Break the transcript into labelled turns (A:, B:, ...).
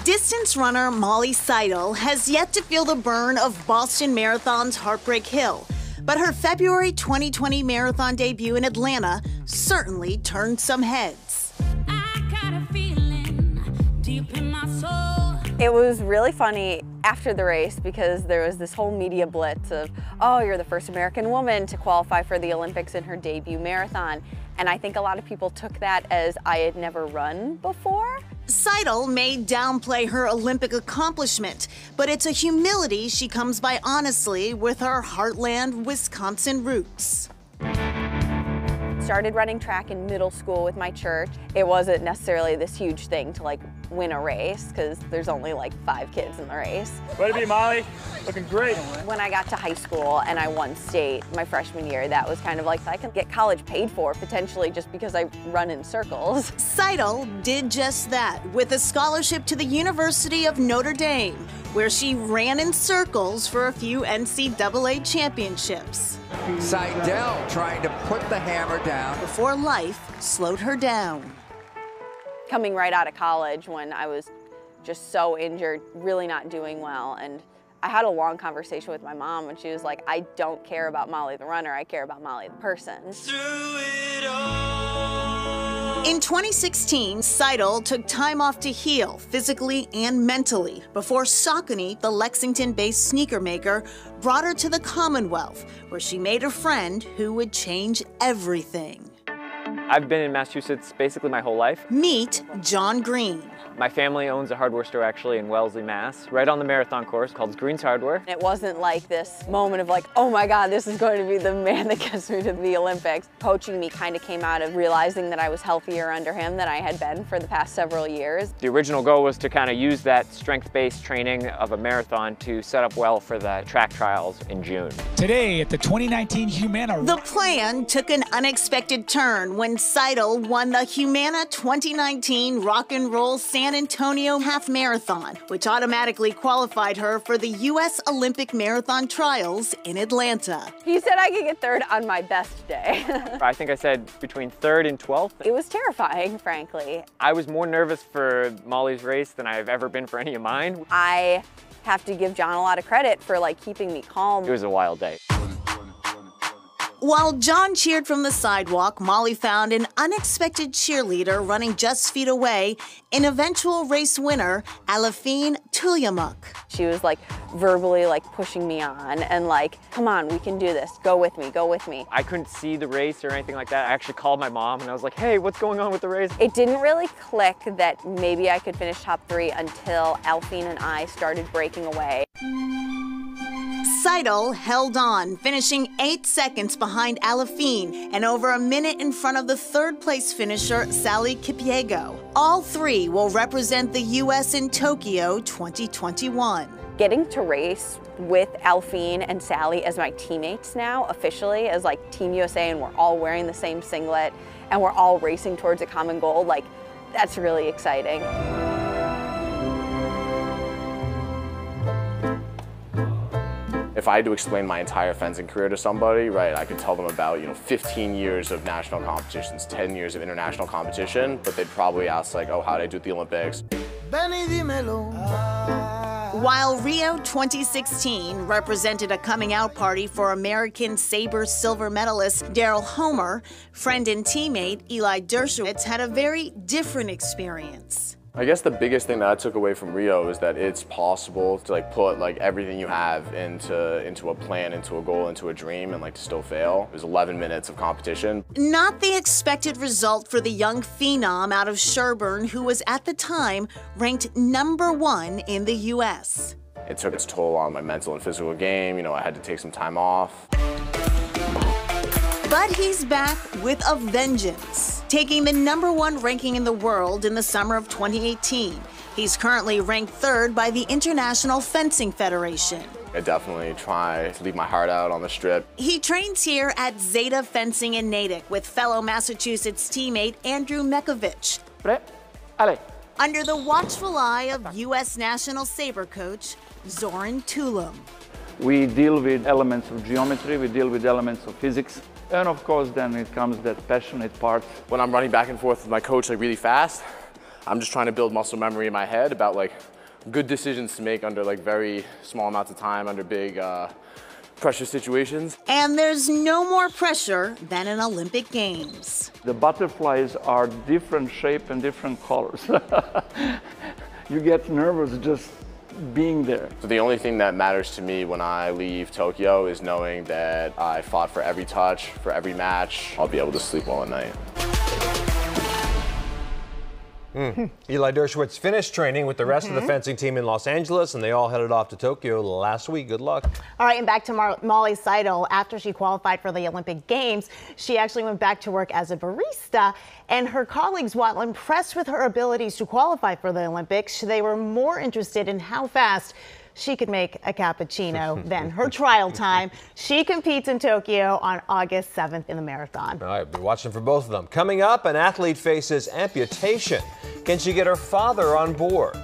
A: Distance runner Molly Seidel has yet to feel the burn of Boston Marathon's Heartbreak Hill, but her February 2020 marathon debut in Atlanta certainly turned some heads.
B: I got a feeling deep in my soul.
C: It was really funny after the race because there was this whole media blitz of, oh, you're the first American woman to qualify for the Olympics in her debut marathon. And I think a lot of people took that as I had never run before.
A: Seidel may downplay her Olympic accomplishment, but it's a humility she comes by honestly with her Heartland, Wisconsin roots.
C: Started running track in middle school with my church. It wasn't necessarily this huge thing to win a race because there's only 5 kids in the race.
D: Way to be, Molly. Looking great.
C: When I got to high school and I won state my freshman year, that was kind of I can get college paid for potentially just because I run in circles.
A: Seidel did just that with a scholarship to the University of Notre Dame, where she ran in circles for a few NCAA championships.
E: Seidel trying to put the hammer down
A: before life slowed her down.
C: Coming right out of college when I was just so injured, really not doing well, and I had a long conversation with my mom and she was like, I don't care about Molly the runner, I care about Molly the person.
A: In 2016, Seidel took time off to heal physically and mentally before Saucony, the Lexington-based sneaker maker, brought her to the Commonwealth, where she made a friend who would change everything.
F: I've been in Massachusetts basically my whole life.
A: Meet John Green.
F: My family owns a hardware store actually in Wellesley, Mass, right on the marathon course called Green's Hardware.
C: It wasn't this moment of oh my God, this is going to be the man that gets me to the Olympics. Coaching me kind of came out of realizing that I was healthier under him than I had been for the past several years.
F: The original goal was to kind of use that strength-based training of a marathon to set up well for the track trials in June.
G: Today at the 2019 Humana.
A: The plan took an unexpected turn when Seidel won the Humana 2019 Rock and Roll San Antonio Half Marathon, which automatically qualified her for the U.S. Olympic Marathon Trials in Atlanta.
C: He said I could get third on my best day.
F: I think I said between 3rd and 12th.
C: It was terrifying, frankly.
F: I was more nervous for Molly's race than I've ever been for any of mine.
C: I have to give John a lot of credit for keeping me calm.
F: It was a wild day.
A: While John cheered from the sidewalk, Molly found an unexpected cheerleader running just feet away, an eventual race winner, Alafine Tuliamuk.
C: She was verbally pushing me on and come on, we can do this. Go with me, go with me.
F: I couldn't see the race or anything like that. I actually called my mom and I was like, hey, what's going on with the race?
C: It didn't really click that maybe I could finish top 3 until Alafine and I started breaking away.
A: Seidel held on, finishing 8 seconds behind Alafine and over a minute in front of the 3rd place finisher, Sally Kipyego. All 3 will represent the U.S. in Tokyo 2021.
C: Getting to race with Alafine and Sally as my teammates now, officially, as Team USA, and we're all wearing the same singlet and we're all racing towards a common goal, that's really exciting.
H: If I had to explain my entire fencing career to somebody, right, I could tell them about, 15 years of national competitions, 10 years of international competition, but they'd probably ask oh, how did I do at the Olympics?
A: While Rio 2016 represented a coming out party for American saber silver medalist Daryl Homer, friend and teammate Eli Dershowitz had a very different experience.
H: I guess the biggest thing that I took away from Rio is that it's possible to put everything you have into a plan, into a goal, into a dream, and to still fail. It was 11 minutes of competition.
A: Not the expected result for the young phenom out of Sherburne, who was at the time ranked #1 in the U.S.
H: It took its toll on my mental and physical game. I had to take some time off.
A: But he's back with a vengeance, taking the #1 ranking in the world in the summer of 2018. He's currently ranked 3rd by the International Fencing Federation.
H: I definitely try to leave my heart out on the strip.
A: He trains here at Zeta Fencing in Natick with fellow Massachusetts teammate Andrew Mekovich. Under the watchful eye of U.S. national saber coach Zoran Tulum.
I: We deal with elements of geometry, we deal with elements of physics, and of course then it comes that passionate part.
H: When I'm running back and forth with my coach really fast, I'm just trying to build muscle memory in my head about like good decisions to make under like very small amounts of time, under big pressure situations.
A: And there's no more pressure than in Olympic Games.
I: The butterflies are different shape and different colors. You get nervous just being there.
H: So the only thing that matters to me when I leave Tokyo is knowing that I fought for every touch, for every match. I'll be able to sleep well at night.
J: Eli Dershowitz finished training with the rest of the fencing team in Los Angeles, and they all headed off to Tokyo last week. Good luck.
K: All right, and back to Molly Seidel. After she qualified for the Olympic Games, she actually went back to work as a barista, and her colleagues, while impressed with her abilities to qualify for the Olympics, they were more interested in how fast she could make a cappuccino than her trial time. She competes in Tokyo on August 7th in the marathon.
J: All right, be watching for both of them. Coming up, an athlete faces amputation. Can she get her father on board?